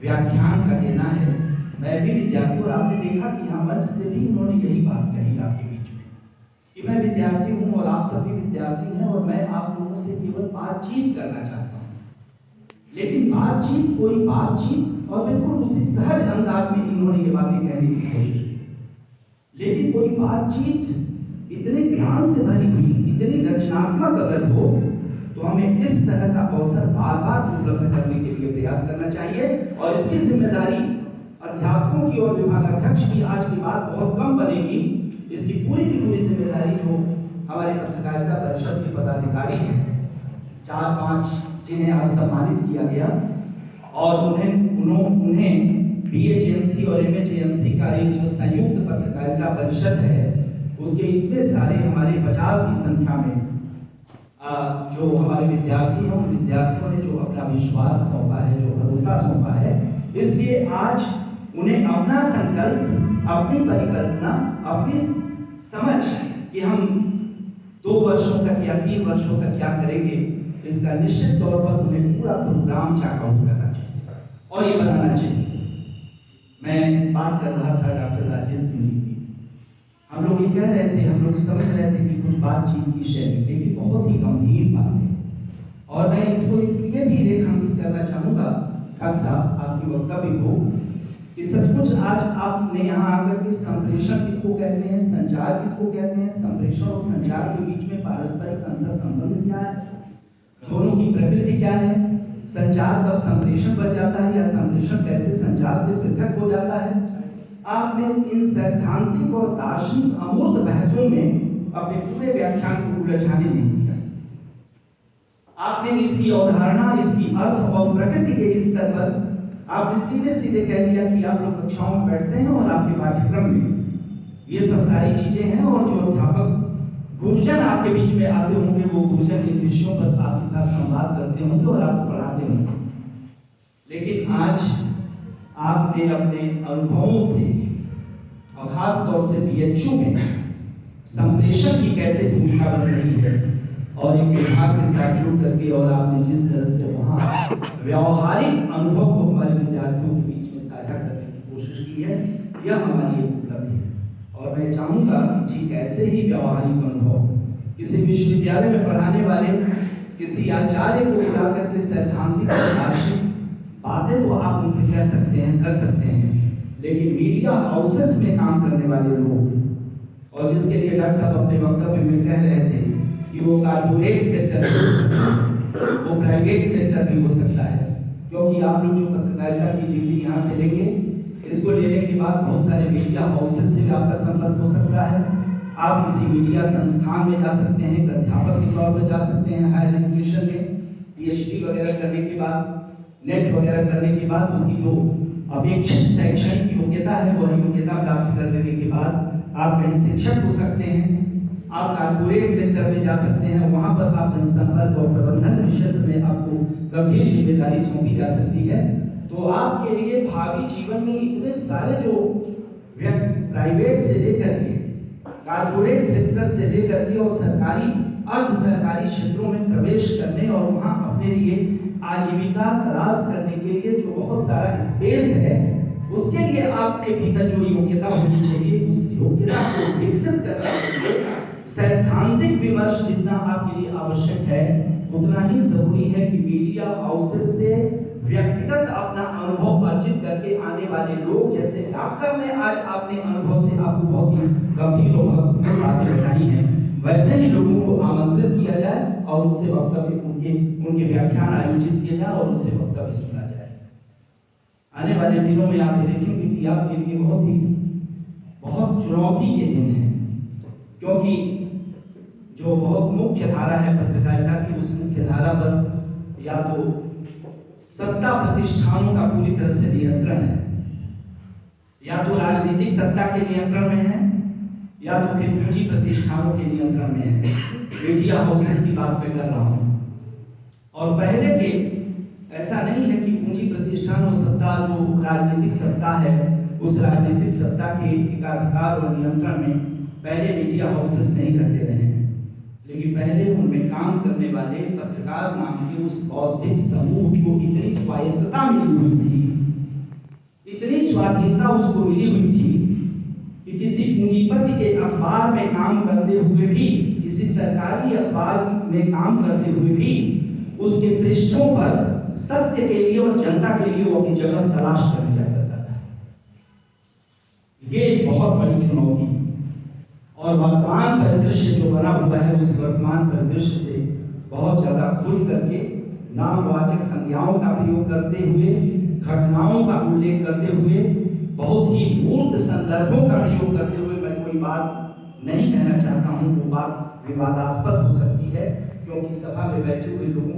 व्याख्यान का देना है। मैं भी विद्यार्थी, और आपने देखा कि यहाँ मंच से भी उन्होंने यही बात कही आपके बीच में कि मैं विद्यार्थी हूँ और आप सभी विद्यार्थी हैं और मैं आप लोगों से केवल बातचीत करना चाहता हूँ। लेकिन बातचीत कोई बातचीत और बिल्कुल उसी सहज अंदाज में इन्होंने ये बातें कहने की कोशिश की, लेकिन कोई बातचीत इतने ज्ञान से भरी हुई, इतनी रचनात्मक अगर हो तो हमें इस तरह का अवसर बार बार उपलब्ध करने के लिए प्रयास करना चाहिए। और इसकी जिम्मेदारी अध्यापकों की और विभागाध्यक्ष की आज की बात बहुत कम बनेगी। इसकी पूरी की पूरी जिम्मेदारी जो हमारे पत्रकारिता परिषद के पदाधिकारी हैं, 4-5 जिन्हें आज सम्मानित किया गया, और उन्हें BAJMC और MAJMC का एक जो संयुक्त पत्रकारिता परिषद है उसके इतने सारे हमारे 50 की संख्या में जो हमारे विद्यार्थी हैं, उन विद्यार्थियों ने जो अपना विश्वास सौंपा है, जो भरोसा सौंपा है, इसलिए आज उन्हें अपना संकल्प, अपनी परिकल्पना, अपनी समझ कि हम 2 वर्षों तक या 3 वर्षों तक क्या करेंगे, इसका निश्चित तौर पर उन्हें पूरा प्रोग्राम चार्ट आउट करना चाहिए और ये बनाना चाहिए। मैं बात कर रहा था डॉक्टर राजेश सिंह की, हम लोग ये कह रहे थे, हम लोग समझ रहे थे कि कुछ बातचीत की शैली, लेकिन बहुत ही गंभीर बात है और मैं इसको इसलिए भी रेखांकित करना चाहूँगा डॉक्टर साहब आपकी वक्तव्य को कि सचमुच आज आपने यहाँ आकर के संप्रेषण किसको कहते हैं, संचार किसको कहते हैं, संप्रेषण और संचार के बीच में पारस्परिक अंतर संबंध क्या है, दोनों की प्रकृति क्या है, संचार कब संप्रेषण बन जाता है या संप्रेषण कैसे संचार से पृथक हो जाता है। आपने इन सैद्धांतिक और दार्शनिक अमूर्त बहसों में अपने पूरे व्याख्यान को उलझाने नहीं दिया। आपने इसकी अवधारणा, इसकी अर्थ और प्रकृति के स्तर पर आपने सीधे सीधे कह दिया कि आप लोग कक्षाओं में बैठते हैं और आपके पाठ्यक्रम में ये सब सारी चीजें हैं और जो अध्यापक गुरुजन आपके बीच में आते होंगे वो गुरुजन के विषयों पर आपके साथ संवाद करते होंगे और आपको पढ़ाते होंगे। लेकिन आज आपने अपने अनुभवों से और खास तौर से BHU में संप्रेषण की कैसे भूमिका बन रही है और एक विभाग के साथ जुड़ करके और आपने जिस तरह से वहाँ व्यावहारिक अनुभव को हमारे विद्यार्थियों के बीच में साझा करने की कोशिश की है, यह हमारी एक उपलब्धि है। और मैं चाहूँगा कि ठीक ऐसे ही व्यावहारिक अनुभव किसी विश्वविद्यालय में पढ़ाने वाले किसी आचार्य को बुला करके सैद्धांतिक और दार्शनिक बातें तो आप उनसे कह सकते हैं, कर सकते हैं, लेकिन मीडिया हाउसेस में काम करने वाले लोग, और जिसके लिए डॉक्टर साहब अपने वक्तव्य में कह रहे थे कि वो कॉर्पोरेट सेक्टर भी हो सकता है, वो प्राइवेट सेक्टर भी हो सकता है, क्योंकि आप लोग जो पत्रकारिता की डिग्री यहाँ से लेंगे, इसको लेने के बाद बहुत सारे मीडिया हाउसेस से भी आपका संपर्क हो सकता है। आप किसी मीडिया संस्थान में जा सकते हैं, अध्यापक के तौर पर जा सकते हैं, हायर एजुकेशन में PhD वगैरह करने के बाद, नेट वगैरह करने के बाद उसकी जो अपेक्षित शैक्षणिक योग्यता है वह योग्यता प्राप्त कर लेने के बाद आप कहीं शिक्षक हो सकते हैं, आप कॉर्पोरेट सेक्टर में जा सकते हैं, वहां पर आप जनसंपर्क और प्रबंधन के क्षेत्र में आपको गंभीर जिम्मेदारी सौंपी जा सकती है। तो आपके लिए भावी जीवन में इतने सारे जो प्राइवेट से लेकर के कॉर्पोरेट सेक्टर से लेकर के और सरकारी अर्ध सरकारी क्षेत्रों में प्रवेश करने और वहां अपने लिए आजीविका तलाश करने के लिए जो बहुत सारा स्पेस है, उसके लिए आपके भीतर जो योग्यता होनी चाहिए, उस योग्यता को विकसित करने के लिए सैद्धांतिक विमर्श जितना आपके लिए आवश्यक है, उतना ही जरूरी है कि मीडिया हाउसेस से व्यक्तिगत अपना अनुभव अर्जित करके आने वाले लोग, जैसे डॉक्टर साहब ने आज अपने अनुभव से आपको बहुत ही गंभीर और महत्वपूर्ण बातें बताई हैं, वैसे ही लोगों को आमंत्रित किया जाए और उनसे वक्तव्य, उनके व्याख्यान आयोजित किए जाए और उनसे वक्तव्य सुना जाए। आने वाले दिनों में आप देखेंगे कि आपके लिए बहुत चुनौती के दिन हैं, क्योंकि जो बहुत मुख्य धारा है पत्रकारिता की, उस मुख्य धारा पर या तो सत्ता प्रतिष्ठानों का पूरी तरह से नियंत्रण है, या तो राजनीतिक सत्ता के नियंत्रण में है, या तो फिर पूंजी प्रतिष्ठानों के नियंत्रण में है। मीडिया हाउसेस की बात मैं कर रहा हूं। और पहले के ऐसा नहीं है कि पूंजी प्रतिष्ठान और सत्ता जो राजनीतिक सत्ता है, उस राजनीतिक सत्ता के एकाधिकार और नियंत्रण में पहले मीडिया हाउसेस नहीं रहते रहे, लेकिन पहले उनमें काम करने वाले पत्रकार नाम के उस बौद्धिक समूह को इतनी स्वायत्तता मिली हुई थी इतनी स्वाधीनता उसको मिली हुई थी कि किसी पूंजीपति के अखबार में काम करते हुए भी, किसी सरकारी अखबार में काम करते हुए भी उसके पृष्ठों पर सत्य के लिए और जनता के लिए वो अपनी जगह तलाश करने जाता था। ये बहुत बड़ी चुनौती और वर्तमान परिदृश्य जो बना हुआ है, उस वर्तमान परिदृश्य से बहुत ज्यादा खुल करके नामवाचक संज्ञाओं का प्रयोग करते हुए, घटनाओं का उल्लेख करते हुए, बहुत ही मूर्त संदर्भों का प्रयोग करते हुए मैं कोई बात नहीं कहना चाहता हूं। वो बात विवादास्पद हो सकती है, क्योंकि सभा में बैठे हुए लोगों